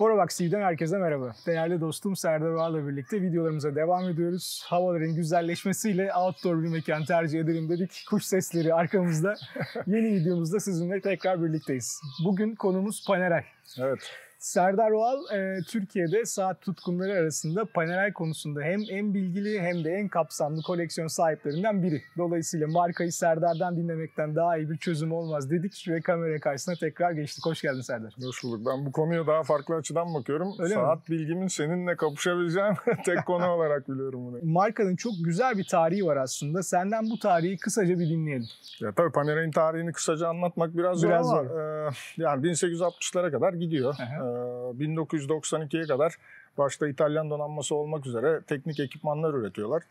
Borovaxiv'den herkese merhaba. Değerli dostum Serdar Oğal'la birlikte videolarımıza devam ediyoruz. Havaların güzelleşmesiyle outdoor bir mekan tercih edelim dedik. Kuş sesleri arkamızda. Yeni videomuzda sizinle tekrar birlikteyiz. Bugün konumuz Panerai. Evet. Serdar Oğal, Türkiye'de saat tutkunları arasında Panerai konusunda hem en bilgili hem de en kapsamlı koleksiyon sahiplerinden biri. Dolayısıyla markayı Serdar'dan dinlemekten daha iyi bir çözüm olmaz dedik ve kamera karşısına tekrar geçtik. Hoş geldin Serdar. Hoş bulduk. Ben bu konuya daha farklı açıdan bakıyorum. Öyle saat bilgimin seninle kapışabileceğim tek konu olarak biliyorum bunu. Markanın çok güzel bir tarihi var aslında. Senden bu tarihi kısaca bir dinleyelim. Ya tabii Panerai'nin tarihini kısaca anlatmak biraz zor ama yani 1860'lara kadar gidiyor. 1992'ye kadar başta İtalyan donanması olmak üzere teknik ekipmanlar üretiyorlar.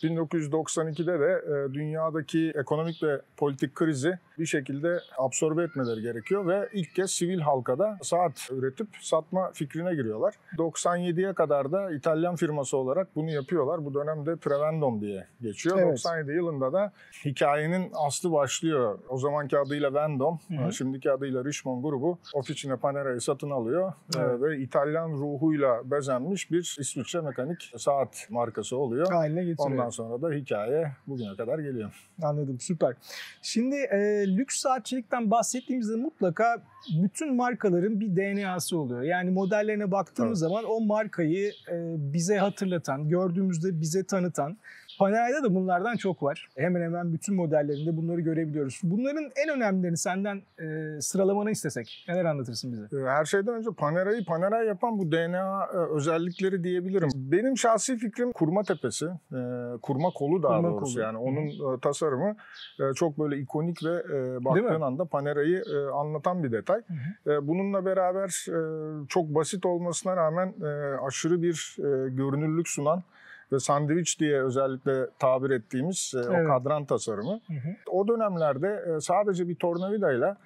1992'de de dünyadaki ekonomik ve politik krizi bir şekilde absorbe etmeleri gerekiyor ve ilk kez sivil halka da saat üretip satma fikrine giriyorlar. 97'ye kadar da İtalyan firması olarak bunu yapıyorlar. Bu dönemde Prevendon diye geçiyor. Evet. 97 yılında da hikayenin aslı başlıyor. O zamanki adıyla Vendom, şimdiki adıyla Richemont grubu Officine Panerai'yi satın alıyor. Ve İtalyan ruhuyla bezenmiş bir İsviçre mekanik saat markası oluyor. Haline getiriyor. Ondan sonra da hikaye bugüne kadar geliyor. Anladım, süper. Şimdi lüks saatçilikten bahsettiğimizde mutlaka bütün markaların bir DNA'sı oluyor. Yani modellerine baktığımız zaman o markayı bize hatırlatan, gördüğümüzde bize tanıtan, Panerai'de de bunlardan çok var. Hemen hemen bütün modellerinde bunları görebiliyoruz. Bunların en önemlilerini senden sıralamanı istesek neler anlatırsın bize? Her şeyden önce Panerai yapan bu DNA özellikleri diyebilirim. Benim şahsi fikrim kurma tepesi, kurma kolu daha doğrusu. Yani onun tasarımı çok böyle ikonik ve baktığın anda Panerai'yi anlatan bir detay. Bununla beraber çok basit olmasına rağmen aşırı bir görünürlük sunan ve sandviç diye özellikle tabir ettiğimiz o kadran tasarımı. O dönemlerde sadece bir tornavidayla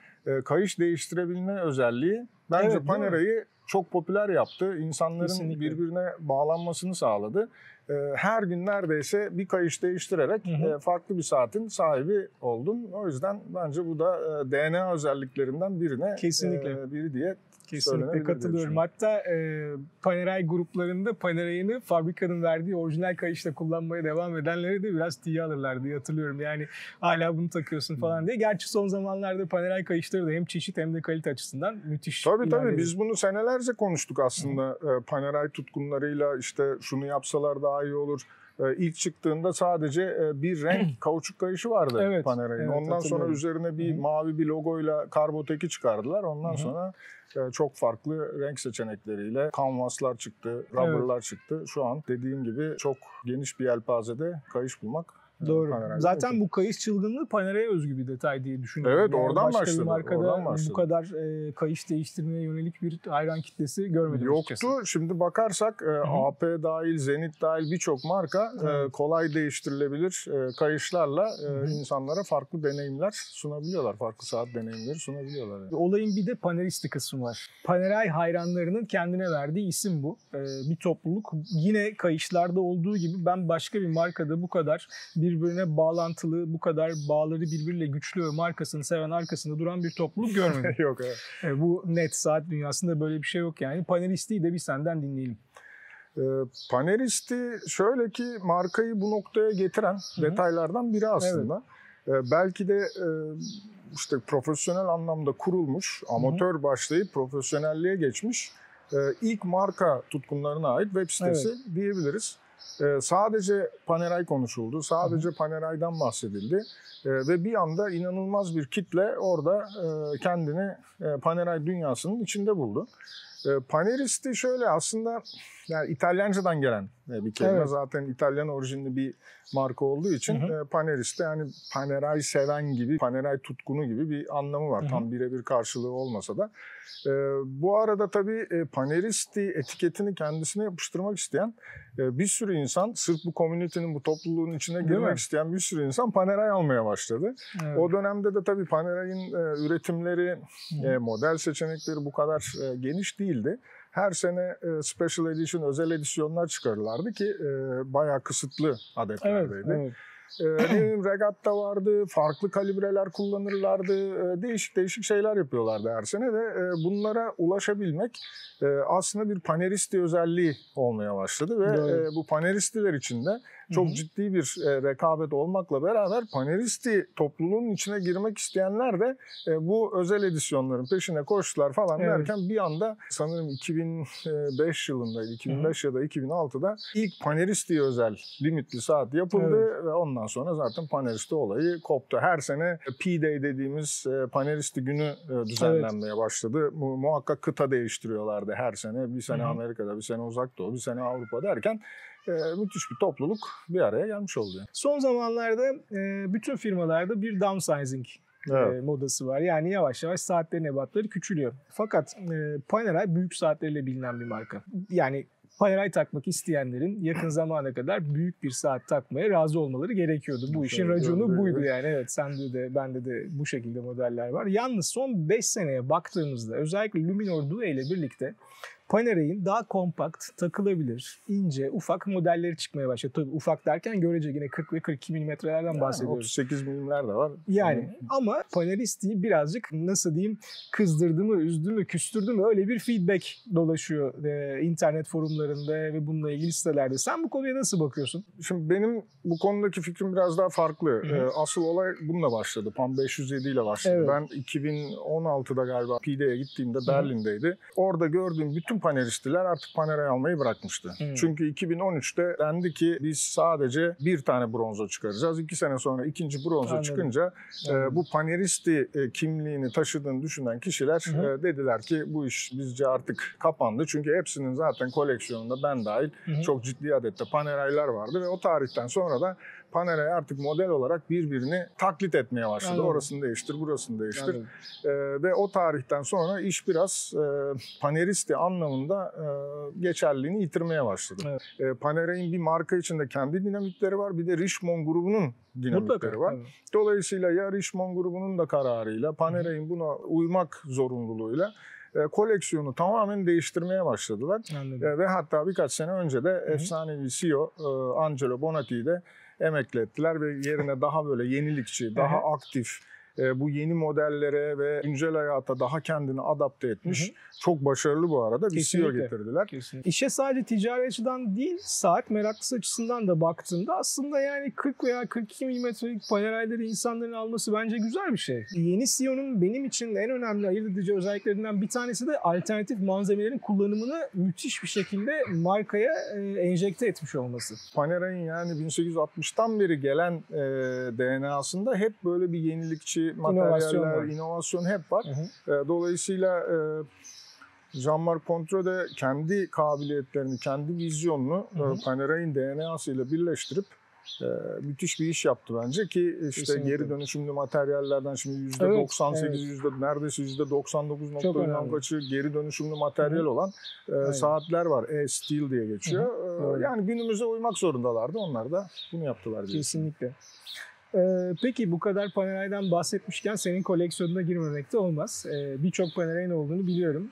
kayış değiştirebilme özelliği bence Panerai'yi çok popüler yaptı. İnsanların birbirine bağlanmasını sağladı. Her gün neredeyse bir kayış değiştirerek farklı bir saatin sahibi oldun. O yüzden bence bu da DNA özelliklerinden biri diye kesinlikle katılıyorum. Hatta Panerai gruplarında Panerai'ni fabrikanın verdiği orijinal kayışla kullanmaya devam edenleri de biraz tiye alırlar diye hatırlıyorum. Yani hala bunu takıyorsun falan diye. Gerçi son zamanlarda Panerai kayışları da hem çeşit hem de kalite açısından müthiş. Tabii biz bunu senelerce konuştuk aslında. Panerai tutkunlarıyla işte şunu yapsalar daha iyi olur. İlk çıktığında sadece bir renk kauçuk kayışı vardı Panerai'nin. Ondan sonra üzerine bir mavi bir logoyla Karbotech'i çıkardılar. Ondan sonra çok farklı renk seçenekleriyle kanvaslar çıktı, rubber'lar çıktı. Şu an dediğim gibi çok geniş bir yelpazede kayış bulmak. Doğru. Zaten bu kayış çılgınlığı Panerai'ye özgü bir detay diye düşünüyorum. Evet, oradan başka başladı. Bir markada bu kadar kayış değiştirmeye yönelik bir hayran kitlesi görmedim. Yoktu. Açıkçası. Şimdi bakarsak AP dahil, Zenit dahil birçok marka kolay değiştirilebilir kayışlarla insanlara farklı deneyimler sunabiliyorlar. Farklı saat deneyimleri sunabiliyorlar. Yani. Olayın bir de Paneristi kısmı var. Panerai hayranlarının kendine verdiği isim bu. Bir topluluk. Yine kayışlarda olduğu gibi ben başka bir markada bu kadar birbirine bağlantılı, bu kadar bağları birbiriyle güçlü ve markasını seven arkasında duran bir topluluk görmedim. Yok. Bu net saat dünyasında böyle bir şey yok yani. Paneristi'yi de bir senden dinleyelim. Paneristi şöyle ki markayı bu noktaya getiren detaylardan biri aslında. Belki de işte profesyonel anlamda kurulmuş, amatör başlayıp profesyonelliğe geçmiş ilk marka tutkunlarına ait web sitesi diyebiliriz. Sadece Panerai konuşuldu, sadece Panerai'den bahsedildi ve bir anda inanılmaz bir kitle orada kendini Panerai dünyasının içinde buldu. Paneristi şöyle aslında yani İtalyancadan gelen bir kelime. Zaten İtalyan orijinli bir marka olduğu için Paneristi yani Panerai seven gibi, Panerai tutkunu gibi bir anlamı var. Tam birebir karşılığı olmasa da. Bu arada tabii Paneristi etiketini kendisine yapıştırmak isteyen bir sürü insan, sırf bu community'nin, bu topluluğun içine girmek isteyen bir sürü insan Panerai almaya başladı. O dönemde de tabii Panerai'nin üretimleri, model seçenekleri bu kadar geniş değildi. Her sene special edition, özel edisyonlar çıkarırlardı ki bayağı kısıtlı adetlerdeydi. Regatta vardı, farklı kalibreler kullanırlardı, değişik değişik şeyler yapıyorlardı her sene ve bunlara ulaşabilmek aslında bir paneristi özelliği olmaya başladı ve bu paneristiler için de çok ciddi bir rekabet olmakla beraber paneristi topluluğun içine girmek isteyenler de bu özel edisyonların peşine koştular falan derken bir anda sanırım 2005 yılındaydı, 2005 ya da 2006'da ilk paneristi özel limitli saat yapıldı ve ondan sonra zaten paneristi olayı koptu. Her sene P-Day dediğimiz paneristi günü düzenlenmeye başladı. Muhakkak kıta değiştiriyorlardı her sene. Bir sene Amerika'da, bir sene Uzak Doğu, bir sene Avrupa derken müthiş bir topluluk bir araya gelmiş oldu. Son zamanlarda bütün firmalarda bir downsizing modası var. Yani yavaş yavaş saatlerin ebatları küçülüyor. Fakat Panerai büyük saatleriyle bilinen bir marka. Yani Panerai takmak isteyenlerin yakın zamana kadar büyük bir saat takmaya razı olmaları gerekiyordu. Bu işin raconu buydu yani. Evet, sende de bende de bu şekilde modeller var. Yalnız son 5 seneye baktığımızda özellikle Luminor Due ile birlikte Panerai'nin daha kompakt, takılabilir, ince, ufak modelleri çıkmaya başladı. Tabii ufak derken görece yine 40 ve 42 milimetrelerden bahsediyoruz. 38 milimler de var. Yani ama Paneristi'yi birazcık nasıl diyeyim kızdırdı mı, üzdü mü, küstürdü mü öyle bir feedback dolaşıyor internet forumlarında ve bununla ilgili sitelerde. Sen bu konuya nasıl bakıyorsun? Şimdi benim bu konudaki fikrim biraz daha farklı. Asıl olay bununla başladı. PAN 507 ile başladı. Evet. Ben 2016'da galiba P-Day'e gittiğimde Berlin'deydi. Orada gördüğüm bütün paneristiler artık Panerai almayı bırakmıştı. Çünkü 2013'te dendi ki biz sadece bir tane bronzo çıkaracağız. 2 sene sonra ikinci bronzo çıkınca bu paneristi kimliğini taşıdığını düşünen kişiler dediler ki bu iş bizce artık kapandı. Çünkü hepsinin zaten koleksiyonunda ben dahil çok ciddi adette Panerai'ler vardı ve o tarihten sonra da Panerai artık model olarak birbirini taklit etmeye başladı. Anladım. Orasını değiştir, burasını değiştir. Ve o tarihten sonra iş biraz paneristi anlamında geçerliliğini yitirmeye başladı. Evet. Panerai'nin bir marka içinde kendi dinamikleri var. Bir de Richemont grubunun dinamikleri var. Evet. Dolayısıyla ya Richemont grubunun da kararıyla Panerai'nin buna uymak zorunluluğuyla koleksiyonu tamamen değiştirmeye başladılar. Ve hatta birkaç sene önce de efsanevi CEO Angelo Bonatti'yi de emekli ettiler ve yerine daha böyle yenilikçi, daha aktif, bu yeni modellere ve güncel hayata daha kendini adapte etmiş. Çok başarılı bu arada bir CEO getirdiler. Kesinlikle. İşe sadece ticari açıdan değil, saat meraklısı açısından da baktığında aslında yani 40 veya 42 milimetrelik Panerai'leri insanların alması bence güzel bir şey. Yeni CEO'nun benim için en önemli ayırt edici özelliklerinden bir tanesi de alternatif malzemelerin kullanımını müthiş bir şekilde markaya enjekte etmiş olması. Panerai'nin yani 1860'tan beri gelen DNA'sında hep böyle bir yenilikçi materyaller, inovasyon hep var. Dolayısıyla Jean-Marc Pontre de kendi kabiliyetlerini, kendi vizyonunu Panerai'nin DNA'sıyla birleştirip müthiş bir iş yaptı bence ki işte kesinlikle. Geri dönüşümlü materyallerden şimdi %98, neredeyse %99 kaçı geri dönüşümlü materyal olan saatler var. E-Steel diye geçiyor. Yani günümüze uymak zorundalardı. Onlar da bunu yaptılar diye. Kesinlikle. Peki bu kadar Panerai'den bahsetmişken senin koleksiyonuna girmemek de olmaz. Birçok Panerai'nin olduğunu biliyorum.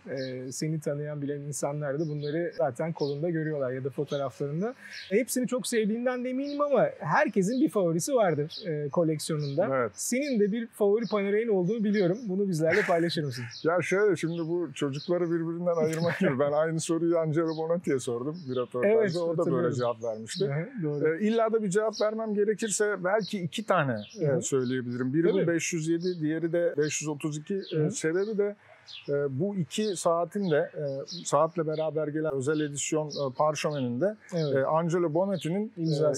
Seni tanıyan bilen insanlar da bunları zaten kolunda görüyorlar ya da fotoğraflarında. Hepsini çok sevdiğinden de eminim ama herkesin bir favorisi vardır koleksiyonunda. Evet. Senin de bir favori Panerai'nin olduğunu biliyorum. Bunu bizlerle paylaşır mısın? Ya şöyle şimdi bu çocukları birbirinden ayırmak gibi. Ben aynı soruyu Angelo Bonatti'ye sordum bir röportajda. Evet, o da böyle cevap vermişti. Doğru. İlla da bir cevap vermem gerekirse belki 2 tane söyleyebilirim. Biri bu 507, diğeri de 532. Sebebi de bu iki saatin de saatle beraber gelen özel edisyon parşömenin de Angelo Bonatti'nin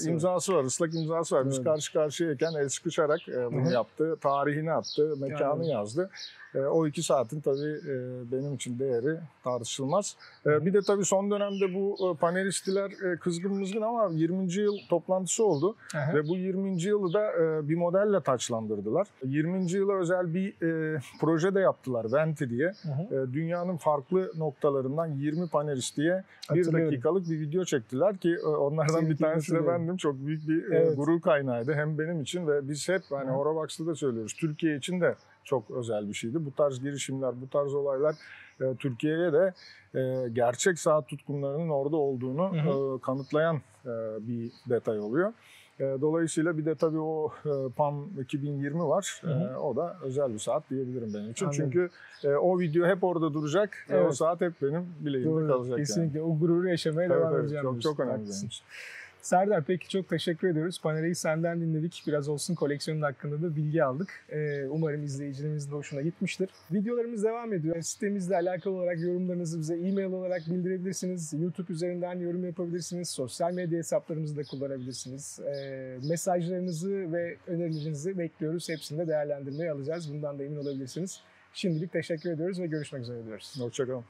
imzası var, ıslak imzası var. Biz karşı karşıyayken el sıkışarak bunu yaptı, tarihini attı, mekanı yazdı. O 2 saatin tabii benim için değeri tartışılmaz. Bir de tabii son dönemde bu paneristiler kızgın ama 20. yıl toplantısı oldu. Ve bu 20. yılı da bir modelle taçlandırdılar. 20. yıla özel bir proje de yaptılar, Venti diye. Dünyanın farklı noktalarından 20 paneristiye 1 dakikalık bir video çektiler ki onlardan bir tanesi de bendim. Çok büyük bir gurur kaynağıydı hem benim için ve biz hep hani Horabox'ta da söylüyoruz. Türkiye için de çok özel bir şeydi. Bu tarz girişimler, bu tarz olaylar Türkiye'ye de gerçek saat tutkunlarının orada olduğunu kanıtlayan bir detay oluyor. Dolayısıyla bir de tabii o PAM 2020 var. O da özel bir saat diyebilirim benim için. Anladım. Çünkü o video hep orada duracak ve o saat hep benim bileğimde kalacak. Kesinlikle yani. o gururu yaşamaya devam edeceğim. Çok önemli benim için. Serdar, peki çok teşekkür ediyoruz. Paneli senden dinledik. Biraz olsun koleksiyonun hakkında da bilgi aldık. Umarım izleyicilerimizin de hoşuna gitmiştir. Videolarımız devam ediyor. Sitemizle alakalı olarak yorumlarınızı bize e-mail olarak bildirebilirsiniz. YouTube üzerinden yorum yapabilirsiniz. Sosyal medya hesaplarımızı da kullanabilirsiniz. Mesajlarınızı ve önerilerinizi bekliyoruz. Hepsini de değerlendirmeye alacağız. Bundan da emin olabilirsiniz. Şimdilik teşekkür ediyoruz ve görüşmek üzere diyoruz. Hoşçakalın.